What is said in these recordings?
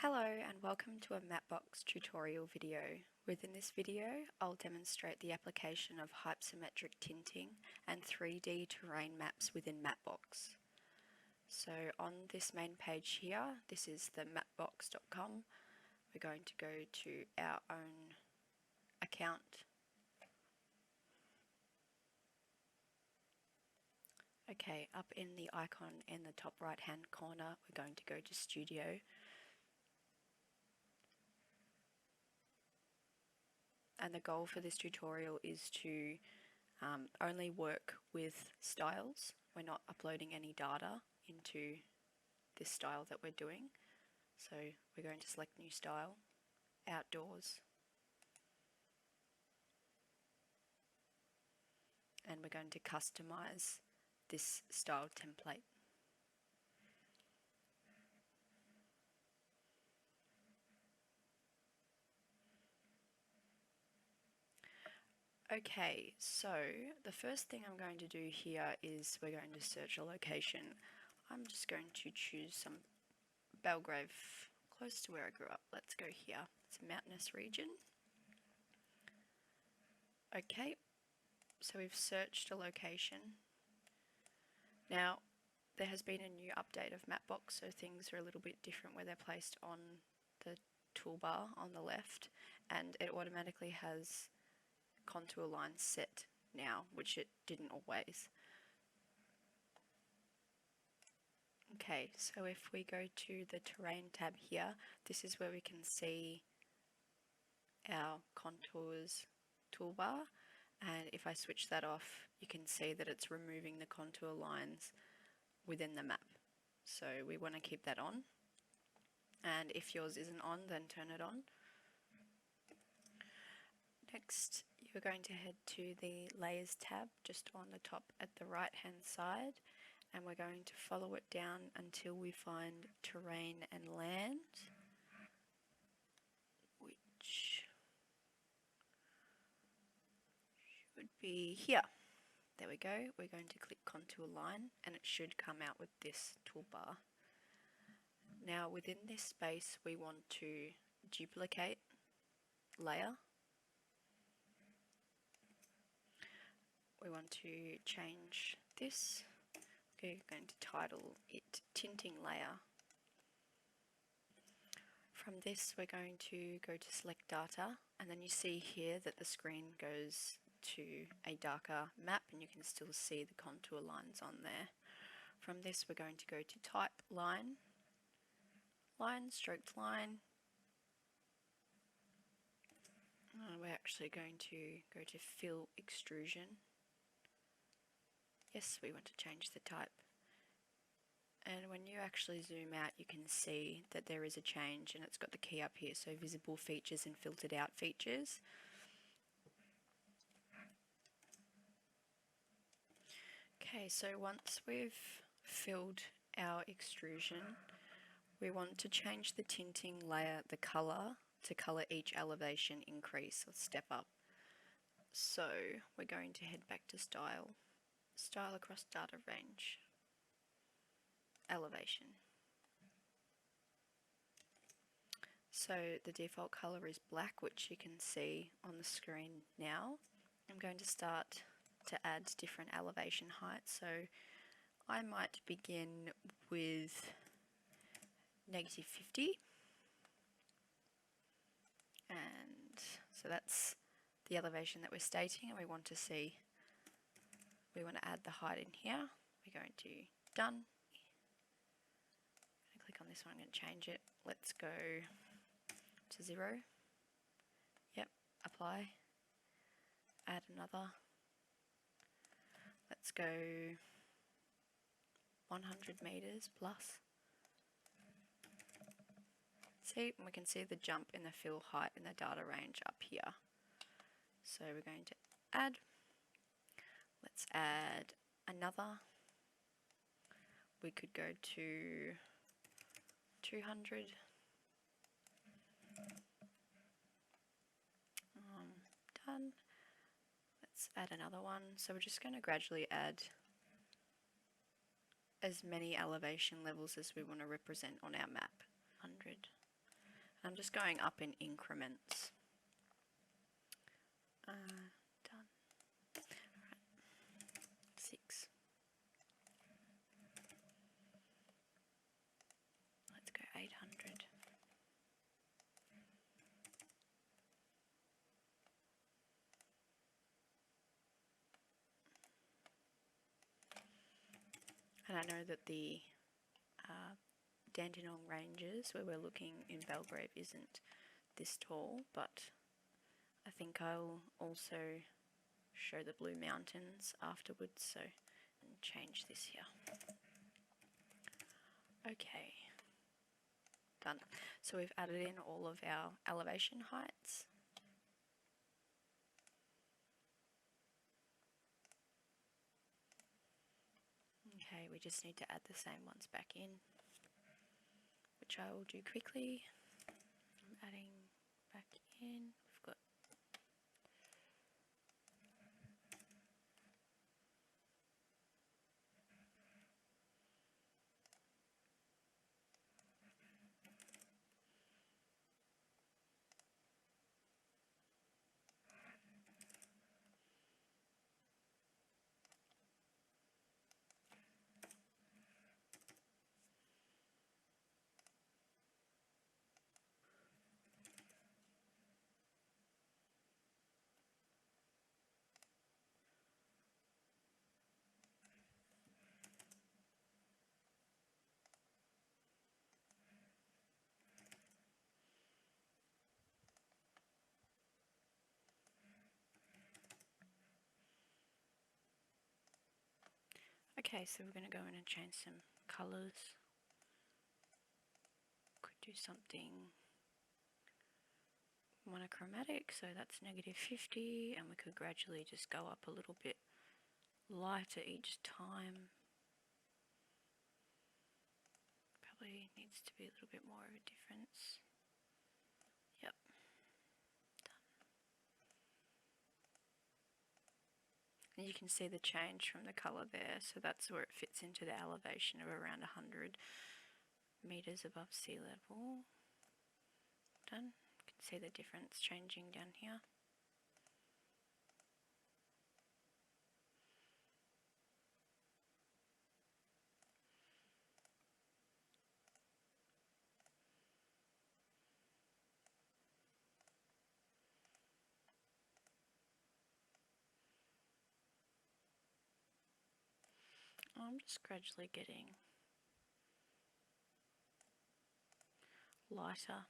Hello and welcome to a Mapbox tutorial video. Within this video, I'll demonstrate the application of hypsometric tinting and 3D terrain maps within Mapbox. So on this main page here, this is the mapbox.com. We're going to go to our own account. Okay, up in the icon in the top right hand corner, we're going to go to Studio. And the goal for this tutorial is to only work with styles. We're not uploading any data into this style that we're doing. So we're going to select new style, outdoors, and we're going to customize this style template. Okay, so the first thing I'm going to do here is we're going to search a location. I'm just going to choose some Belgrave, close to where I grew up. Let's go here. It's a mountainous region. Okay, so we've searched a location. Now, there has been a new update of Mapbox, so things are a little bit different where they're placed on the toolbar on the left, and it automatically has contour lines set now, which it didn't always. Okay, so if we go to the terrain tab here, this is where we can see our contours toolbar, and if I switch that off, you can see that it's removing the contour lines within the map. So we want to keep that on, and if yours isn't on, then turn it on. Next, you're going to head to the Layers tab just on the top at the right hand side, and we're going to follow it down until we find Terrain and Land, which should be here. There we go. We're going to click Contour Line and it should come out with this toolbar. Now within this space we want to duplicate layer. We want to change this. We're going to title it Tinting Layer. From this we're going to go to Select Data, and then you see here that the screen goes to a darker map and you can still see the contour lines on there. From this we're going to go to Type Line, Line, Stroked Line. We're actually going to go to Fill Extrusion. Yes, we want to change the type. And when you actually zoom out, you can see that there is a change, and it's got the key up here, so visible features and filtered out features. Okay, so once we've filled our extrusion, we want to change the tinting layer, the color, to color each elevation increase or step up. So we're going to head back to Style, Style across Data Range, Elevation. So the default color is black, which you can see on the screen now. I'm going to start to add different elevation heights. So I might begin with -50. And so that's the elevation that we're stating, and we want to see, we want to add the height in here. We're going to Done. Click on this one, I'm going to change it. Let's go to 0. Yep, apply. Add another. Let's go 100 meters plus. See, we can see the jump in the fill height in the data range up here. So we're going to add. Let's add another. We could go to 200. Done. Let's add another one. So we're just going to gradually add as many elevation levels as we want to represent on our map. 100. I'm just going up in increments. Done. Right. 6. Let's go 800. And I know that the Dandenong Ranges, where we're looking in Belgrave, isn't this tall, but I think I'll also show the Blue Mountains afterwards, so and change this here. Okay, done. So we've added in all of our elevation heights. Okay, we just need to add the same ones back in, which I will do quickly. I'm adding back in. We've got okay, so we're going to go in and change some colours. Could do something monochromatic, so that's -50, and we could gradually just go up a little bit lighter each time. Probably needs to be a little bit more of a difference. Yep, done. And you can see the change from the colour there, so that's where it fits into the elevation of around 100 metres above sea level. Done. You can see the difference changing down here. I'm just gradually getting lighter.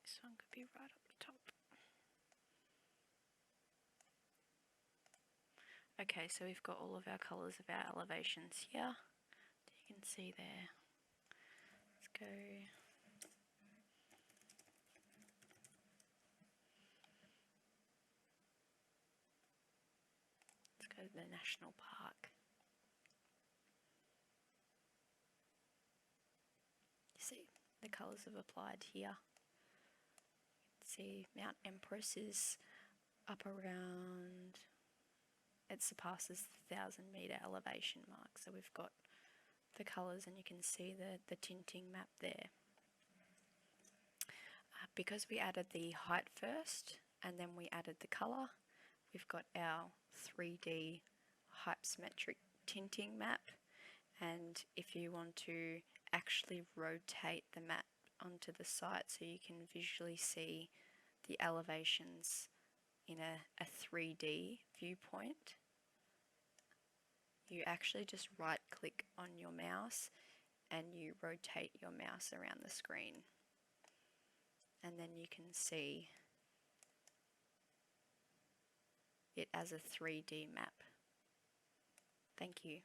This one could be right up the top. Okay, so we've got all of our colours of our elevations here. You can see there. Let's go. Let's go to the national park. You see, the colours have applied here. You can see Mount Empress is up around, it surpasses the 1,000-metre elevation mark. So we've got the colours, and you can see the tinting map there. Because we added the height first and then we added the colour, we've got our 3D hypsometric tinting map. And if you want to actually rotate the map onto the site so you can visually see the elevations in a 3D viewpoint, you actually just right click on your mouse and you rotate your mouse around the screen, and then you can see it as a 3D map. Thank you.